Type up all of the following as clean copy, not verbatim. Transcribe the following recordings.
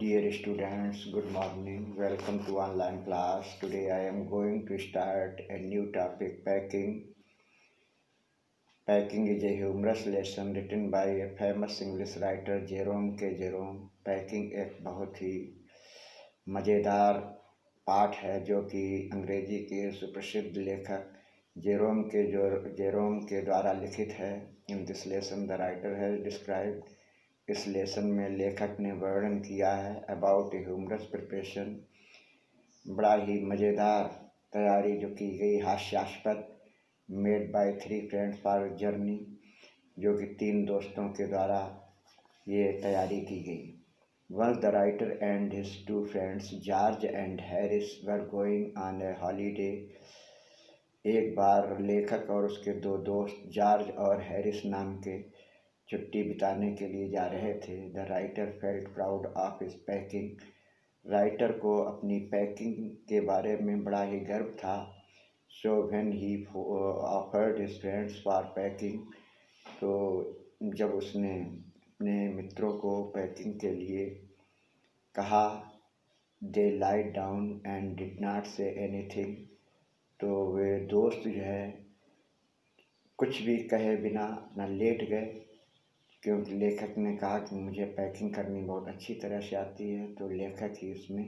Dear students, good morning. Welcome to online class. Today I am going to start a new topic, packing. Packing is a humorous lesson written by a famous English writer Jerome K. Jerome. Packing एक बहुत ही मज़ेदार पाठ है जो कि अंग्रेजी के सुप्रसिद्ध लेखक जेरोम के द्वारा लिखित है. In this lesson the writer has described. इस लेसन में लेखक ने वर्णन किया है अबाउट ह्यूमरस प्रिपरेशन, बड़ा ही मज़ेदार तैयारी जो की गई, हास्यास्पद, made by 3 friends for journey, जो कि 3 दोस्तों के द्वारा ये तैयारी की गई. Once the writer and his 2 friends George and Harris were going on a holiday. एक बार लेखक और उसके 2 दोस्त जॉर्ज और हैरिस नाम के छुट्टी बिताने के लिए जा रहे थे. The writer felt proud of his packing. Writer को अपनी पैकिंग के बारे में बड़ा ही गर्व था. So when he offered his friends for packing, तो जब उसने अपने मित्रों को पैकिंग के लिए कहा, they light down and did not say anything. तो वे दोस्त जो है कुछ भी कहे बिना अपना लेट गए, क्योंकि लेखक ने कहा कि मुझे पैकिंग करनी बहुत अच्छी तरह से आती है. तो लेखक ही उसमें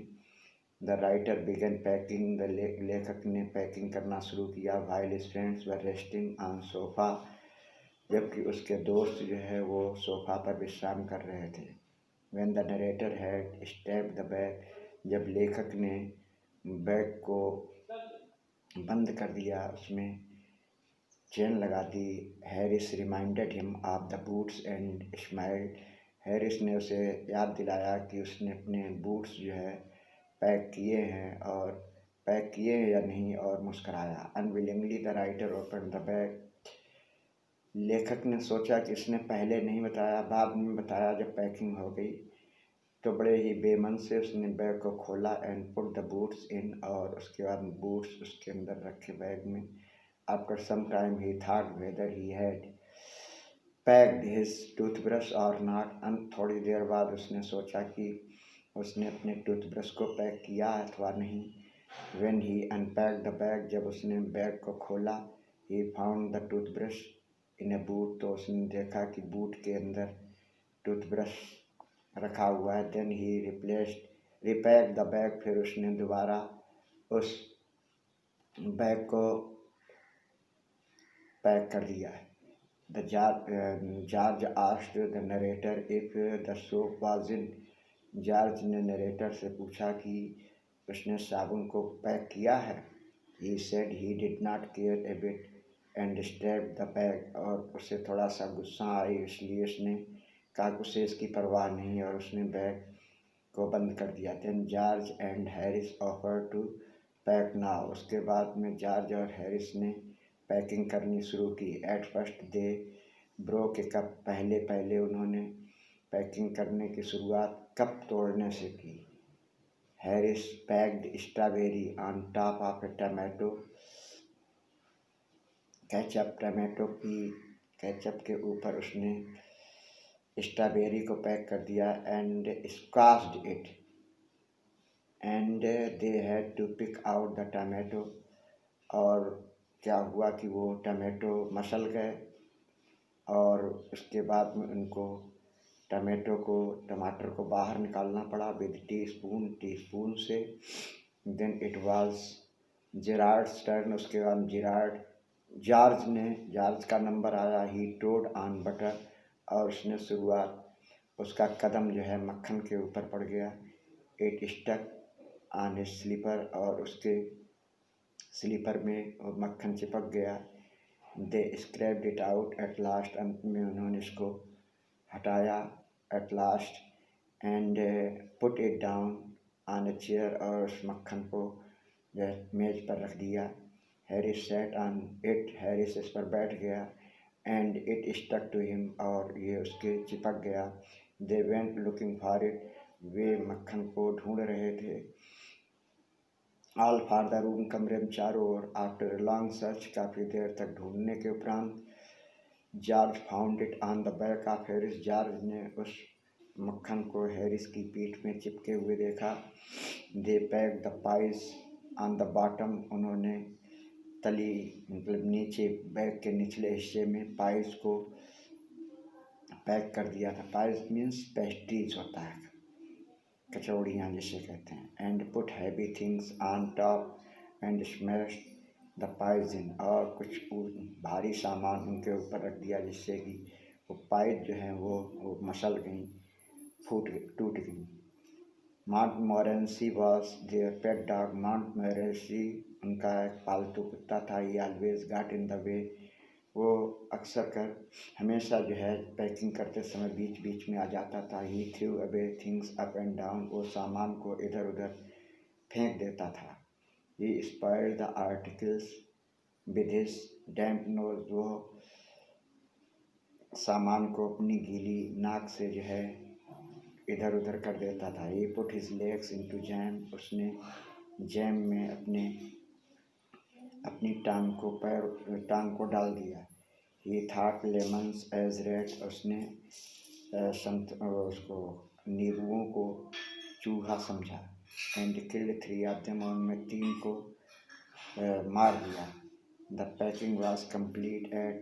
द राइटर बिगन पैकिंग. लेखक ने पैकिंग करना शुरू किया. While his friends were resting on sofa. जबकि उसके दोस्त जो है वो सोफ़ा पर विश्राम कर रहे थे. When the narrator had stepped the bag. जब लेखक ने बैग को बंद कर दिया, उसमें चेन लगा दी, Harris reminded him of the boots and smiled. Harris ने उसे याद दिलाया कि उसने अपने बूट्स जो है पैक किए हैं या नहीं, और मुस्कराया. Unwillingly the writer open the bag. लेखक ने सोचा कि इसने पहले नहीं बताया, बाद में बताया जब पैकिंग हो गई. तो बड़े ही बेमन से उसने बैग को खोला एंड पुट द बूट्स इन, और उसके बाद बूट्स उसके अंदर रखे बैग में. After some time he thought whether he had packed his toothbrush or not. थोड़ी देर बाद उसने सोचा कि उसने अपने टूथब्रश को पैक किया अथवा नहीं. When he unpacked the bag, जब उसने बैग को खोला, he found the toothbrush in a boot. तो उसने देखा कि बूट के अंदर टूथब्रश रखा हुआ है. Then he repacked the bag. फिर उसने दोबारा उस बैग को पैक कर दिया. The George asked the narrator if the soap was in. George ने नरेटर से पूछा कि उसने साबुन को पैक किया है. He said he did not care A bit and stepped the bag. और उसे थोड़ा सा गुस्सा आई, इसलिए उसने कहा कि उसे इसकी परवाह नहीं, और उसने बैग को बंद कर दिया. Then George and Harris offer to pack now. उसके बाद में जॉर्ज और हैरिस ने पैकिंग करनी शुरू की. At first they broke A cup. पहले उन्होंने पैकिंग करने की शुरुआत कप तोड़ने से की. Harris packed strawberry on top of a tomato ketchup. Ketchup के ऊपर उसने स्ट्रॉबेरी को पैक कर दिया. And squashed it and they had to pick out the tomato. और क्या हुआ कि वो टमाटो मसल गए, और उसके बाद में उनको टमाटर को बाहर निकालना पड़ा विद टीस्पून से. Then it was Gerard's turn. उसके बाद जॉर्ज का नंबर आया. ही टोड ऑन बटर. और उसने उसका कदम जो है मक्खन के ऊपर पड़ गया. It stuck on his slipper. और उसके स्लीपर में और मक्खन चिपक गया. They scraped it out at last. अंत में उन्होंने इसको हटाया at last. And put it down on a chair. और उस मक्खन को जो मेज पर रख दिया. Harris sat on it. Harris इस पर बैठ गया. And it stuck to him. और ये उसके चिपक गया. They went looking for it. वे मक्खन को ढूंढ रहे थे ऑल फॉर द रूम. कमरे में चारों ओर. After long search. काफ़ी देर तक ढूंढने के उपरांत George found it on the back of Harris. George ने उस मक्खन को हैरिस की पीठ में चिपके हुए देखा। They pack the pies on the bottom, उन्होंने तली मतलब नीचे बैग के निचले हिस्से में पाइज को पैक कर दिया था। पाइज मीन्स पेस्ट्रीज होता है, कचौड़ियाँ जिसे कहते हैं। And put heavy things on top and smash the pies in, और कुछ भारी सामान उनके ऊपर रख दिया जिससे कि वो पाइज जो हैं वो मसल गई, टूट गई। Montmorency was their pet dog, Montmorency उनका एक पालतू कुत्ता था। He always got in the way, वो अक्सर कर हमेशा जो है पैकिंग करते समय बीच बीच में आ जाता था। He threw away things up and down, वो सामान को इधर उधर फेंक देता था। He spoiled the articles with his damp nose, वो सामान को अपनी गीली नाक से जो है इधर उधर कर देता था। He put his legs into jam, उसने जैम में अपनी टांग को डाल दिया। He thought lemons as red, उसने उसको नींबुओं को चूहा समझा। एंड किल्ड 3 ऑफ देम, उनमें 3 को मार दिया। The packing was complete at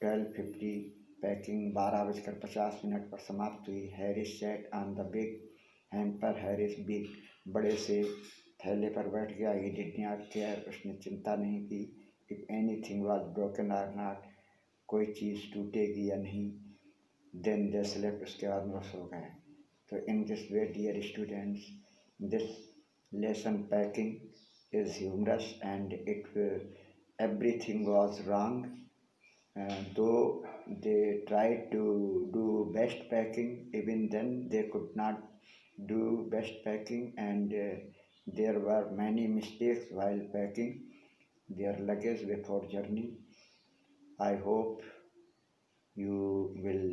12:50, packing 12:50 पर समाप्त हुई। Harris sat on the big hamper, Harris big बड़े से थैले पर बैठ गया। ही डिड नॉट केयर, उसने चिंता नहीं की। इफ एनीथिंग वॉज ब्रोकन और नॉट, कोई चीज़ टूटेगी या नहीं। देन दे स्लेप्ट, उसके बाद वो सो गए। तो in this way dear students, this lesson packing is humorous and it everything was wrong. Though they tried to do best packing, even then they could not do best packing, and there were many mistakes while packing their luggage before journey. I hope you will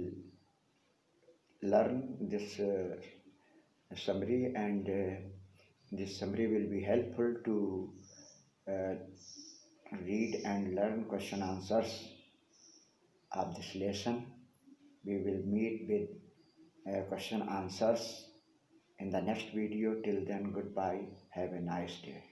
learn this summary, and this summary will be helpful to uh, read and learn question answers of this lesson. We will meet with question answers in the next video. Till then, goodbye. Have a nice day.